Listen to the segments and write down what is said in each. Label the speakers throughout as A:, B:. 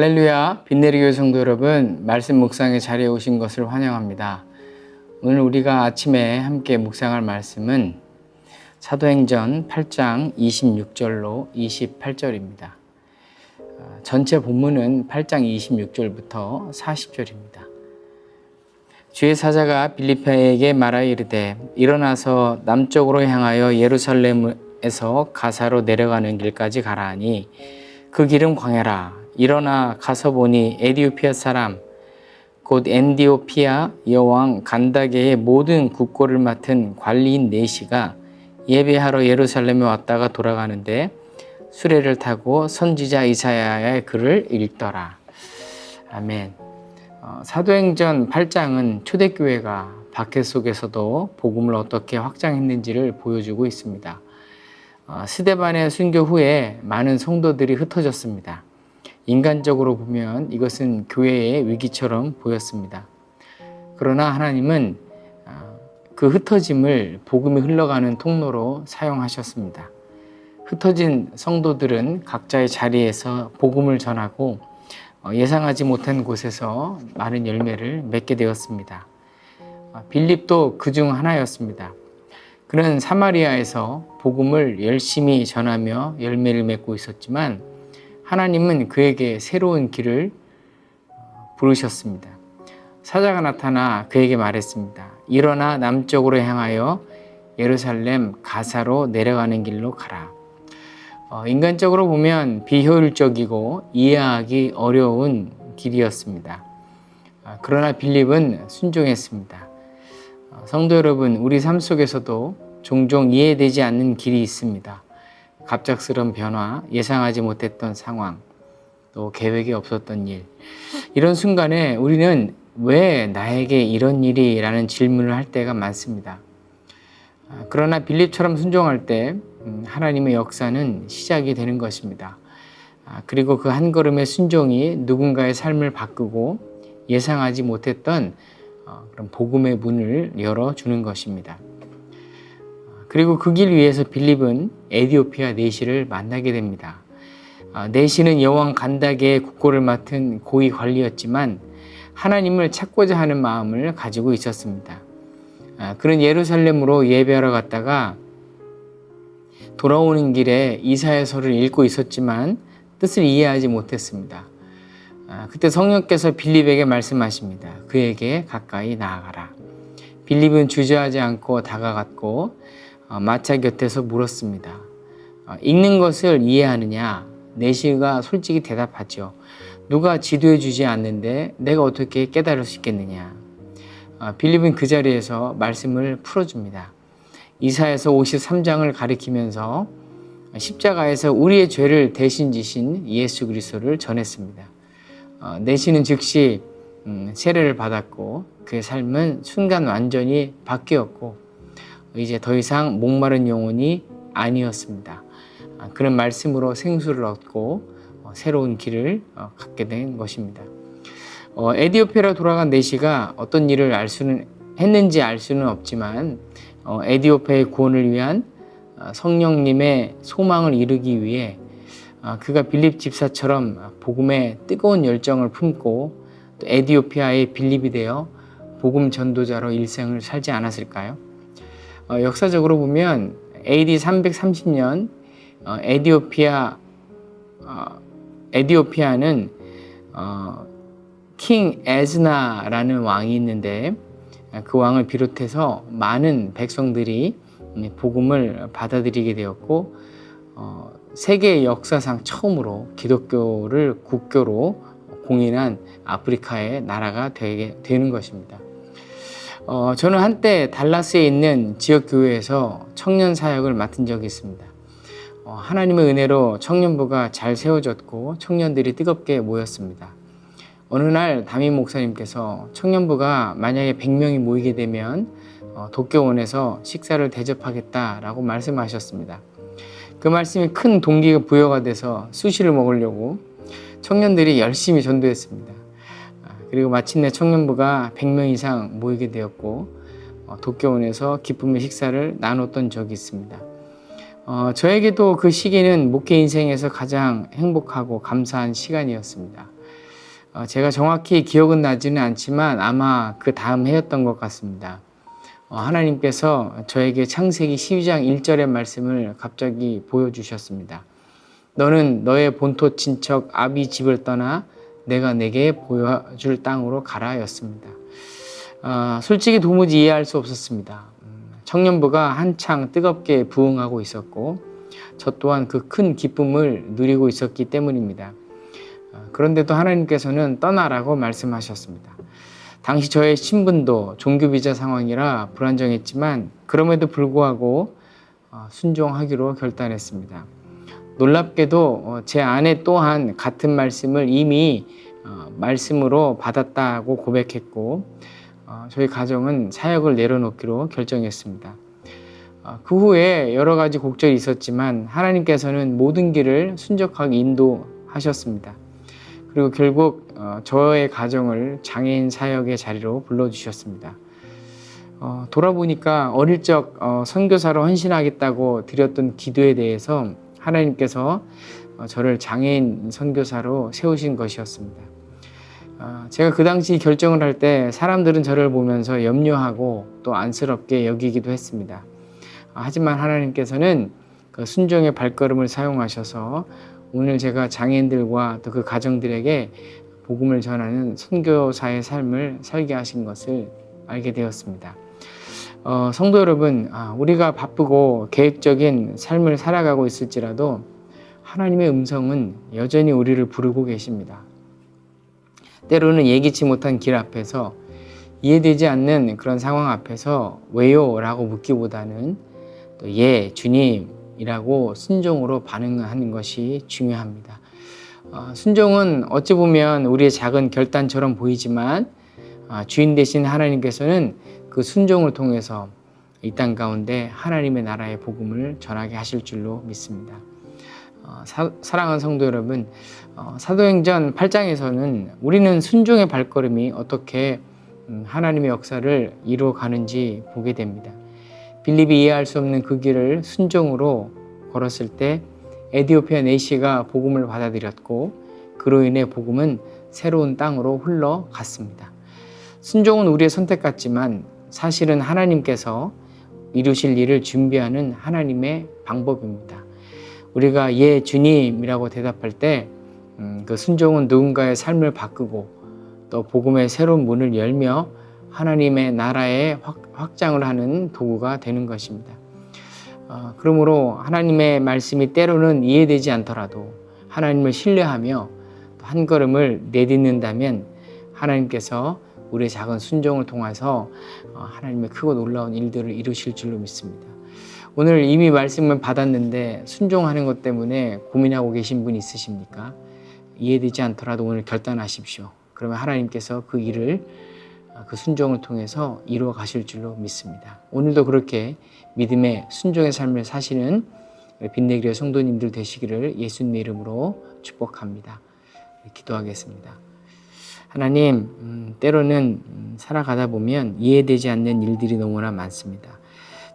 A: 할렐루야, 빈내리교회 성도 여러분, 말씀 묵상의 자리에 오신 것을 환영합니다. 오늘 우리가 아침에 함께 묵상할 말씀은 사도행전 8장 26절로 28절입니다. 전체 본문은 8장 26절부터 40절입니다. 주의 사자가 빌립보에게 말하여 이르되 일어나서 남쪽으로 향하여 예루살렘에서 가사로 내려가는 길까지 가라 하니 그 길은 광야라. 일어나 가서 보니 에디오피아 사람 곧 엔디오피아 여왕 간다게의 모든 국고를 맡은 관리인 네시가 예배하러 예루살렘에 왔다가 돌아가는데 수레를 타고 선지자 이사야의 글을 읽더라. 아멘. 사도행전 8장은 초대교회가 박해 속에서도 복음을 어떻게 확장했는지를 보여주고 있습니다. 스데반의 순교 후에 많은 성도들이 흩어졌습니다. 인간적으로 보면 이것은 교회의 위기처럼 보였습니다. 그러나 하나님은 그 흩어짐을 복음이 흘러가는 통로로 사용하셨습니다. 흩어진 성도들은 각자의 자리에서 복음을 전하고 예상하지 못한 곳에서 많은 열매를 맺게 되었습니다. 빌립도 그중 하나였습니다. 그는 사마리아에서 복음을 열심히 전하며 열매를 맺고 있었지만 하나님은 그에게 새로운 길을 부르셨습니다. 사자가 나타나 그에게 말했습니다. 일어나 남쪽으로 향하여 예루살렘 가사로 내려가는 길로 가라. 인간적으로 보면 비효율적이고 이해하기 어려운 길이었습니다. 그러나 빌립은 순종했습니다. 성도 여러분, 우리 삶 속에서도 종종 이해되지 않는 길이 있습니다. 갑작스러운 변화, 예상하지 못했던 상황, 또 계획이 없었던 일. 이런 순간에 우리는 왜 나에게 이런 일이? 라는 질문을 할 때가 많습니다. 그러나 빌립처럼 순종할 때 하나님의 역사는 시작이 되는 것입니다. 그리고 그 한 걸음의 순종이 누군가의 삶을 바꾸고 예상하지 못했던 그런 복음의 문을 열어주는 것입니다. 그리고 그 길 위에서 빌립은 에디오피아 네시를 만나게 됩니다. 네시는 여왕 간다게의 국고를 맡은 고위 관리였지만 하나님을 찾고자 하는 마음을 가지고 있었습니다. 그는 예루살렘으로 예배하러 갔다가 돌아오는 길에 이사야서를 읽고 있었지만 뜻을 이해하지 못했습니다. 그때 성령께서 빌립에게 말씀하십니다. 그에게 가까이 나아가라. 빌립은 주저하지 않고 다가갔고 마차 곁에서 물었습니다. 읽는 것을 이해하느냐? 네시가 솔직히 대답하죠. 누가 지도해 주지 않는데 내가 어떻게 깨달을 수 있겠느냐? 빌립은 그 자리에서 말씀을 풀어줍니다. 이사야서 53장을 가리키면서 십자가에서 우리의 죄를 대신 지신 예수 그리스도를 전했습니다. 네시는 즉시 세례를 받았고 그의 삶은 순간 완전히 바뀌었고 이제 더 이상 목마른 영혼이 아니었습니다. 그런 말씀으로 생수를 얻고 새로운 길을 갖게 된 것입니다. 에디오피아로 돌아간 네시가 어떤 일을 했는지 알 수는 없지만 에디오피아의 구원을 위한 성령님의 소망을 이루기 위해 그가 빌립 집사처럼 복음의 뜨거운 열정을 품고 또 에디오피아의 빌립이 되어 복음 전도자로 일생을 살지 않았을까요? 역사적으로 보면 AD 330년 에디오피아는 킹 에즈나라는 왕이 있는데 그 왕을 비롯해서 많은 백성들이 복음을 받아들이게 되었고 세계 역사상 처음으로 기독교를 국교로 공인한 아프리카의 나라가 되는 것입니다. 저는 한때 달라스에 있는 지역교회에서 청년 사역을 맡은 적이 있습니다. 하나님의 은혜로 청년부가 잘 세워졌고 청년들이 뜨겁게 모였습니다. 어느 날 담임 목사님께서 청년부가 만약에 100명이 모이게 되면 도교원에서 식사를 대접하겠다라고 말씀하셨습니다. 그 말씀이 큰 동기가 부여가 돼서 수시를 먹으려고 청년들이 열심히 전도했습니다. 그리고 마침내 청년부가 100명 이상 모이게 되었고 도교원에서 기쁨의 식사를 나눴던 적이 있습니다. 저에게도 그 시기는 목회 인생에서 가장 행복하고 감사한 시간이었습니다. 제가 정확히 기억은 나지는 않지만 아마 그 다음 해였던 것 같습니다. 하나님께서 저에게 창세기 12장 1절의 말씀을 갑자기 보여주셨습니다. 너는 너의 본토 친척 아비 집을 떠나 내가 내게 보여줄 땅으로 가라 였습니다. 솔직히 도무지 이해할 수 없었습니다. 청년부가 한창 뜨겁게 부흥하고 있었고 저 또한 그 큰 기쁨을 누리고 있었기 때문입니다. 그런데도 하나님께서는 떠나라고 말씀하셨습니다. 당시 저의 신분도 종교비자 상황이라 불안정했지만 그럼에도 불구하고 순종하기로 결단했습니다. 놀랍게도 제 아내 또한 같은 말씀을 이미 말씀으로 받았다고 고백했고 저희 가정은 사역을 내려놓기로 결정했습니다. 그 후에 여러 가지 곡절이 있었지만 하나님께서는 모든 길을 순적하게 인도하셨습니다. 그리고 결국 저의 가정을 장애인 사역의 자리로 불러주셨습니다. 돌아보니까 어릴 적 선교사로 헌신하겠다고 드렸던 기도에 대해서 하나님께서 저를 장애인 선교사로 세우신 것이었습니다. 제가 그 당시 결정을 할 때 사람들은 저를 보면서 염려하고 또 안쓰럽게 여기기도 했습니다. 하지만 하나님께서는 그 순종의 발걸음을 사용하셔서 오늘 제가 장애인들과 또 그 가정들에게 복음을 전하는 선교사의 삶을 살게 하신 것을 알게 되었습니다. 성도 여러분, 우리가 바쁘고 계획적인 삶을 살아가고 있을지라도 하나님의 음성은 여전히 우리를 부르고 계십니다. 때로는 예기치 못한 길 앞에서 이해되지 않는 그런 상황 앞에서 왜요? 라고 묻기보다는 또 예, 주님이라고 순종으로 반응하는 것이 중요합니다. 순종은 어찌 보면 우리의 작은 결단처럼 보이지만 주인 되신 하나님께서는 그 순종을 통해서 이 땅 가운데 하나님의 나라의 복음을 전하게 하실 줄로 믿습니다. 사랑하는 성도 여러분, 사도행전 8장에서는 우리는 순종의 발걸음이 어떻게 하나님의 역사를 이루어가는지 보게 됩니다. 빌립이 이해할 수 없는 그 길을 순종으로 걸었을 때 에디오피아 내시가 복음을 받아들였고 그로 인해 복음은 새로운 땅으로 흘러갔습니다. 순종은 우리의 선택 같지만 사실은 하나님께서 이루실 일을 준비하는 하나님의 방법입니다. 우리가 예 주님이라고 대답할 때 그 순종은 누군가의 삶을 바꾸고 또 복음의 새로운 문을 열며 하나님의 나라의 확장을 하는 도구가 되는 것입니다. 그러므로 하나님의 말씀이 때로는 이해되지 않더라도 하나님을 신뢰하며 한 걸음을 내딛는다면 하나님께서 우리의 작은 순종을 통해서 하나님의 크고 놀라운 일들을 이루실 줄로 믿습니다. 오늘 이미 말씀을 받았는데 순종하는 것 때문에 고민하고 계신 분 있으십니까? 이해되지 않더라도 오늘 결단하십시오. 그러면 하나님께서 그 일을 그 순종을 통해서 이루어 가실 줄로 믿습니다. 오늘도 그렇게 믿음의 순종의 삶을 사시는 빛내기의 성도님들 되시기를 예수님의 이름으로 축복합니다. 기도하겠습니다. 하나님, 때로는 살아가다 보면 이해되지 않는 일들이 너무나 많습니다.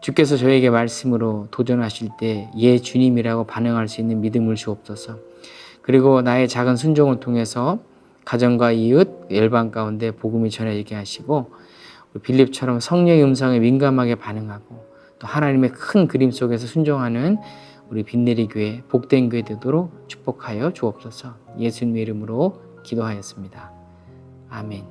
A: 주께서 저에게 말씀으로 도전하실 때 예 주님이라고 반응할 수 있는 믿음을 주옵소서. 그리고 나의 작은 순종을 통해서 가정과 이웃, 열방 가운데 복음이 전해지게 하시고 빌립처럼 성령의 음성에 민감하게 반응하고 또 하나님의 큰 그림 속에서 순종하는 우리 빛내리 교회, 복된 교회 되도록 축복하여 주옵소서. 예수님의 이름으로 기도하였습니다. 아멘.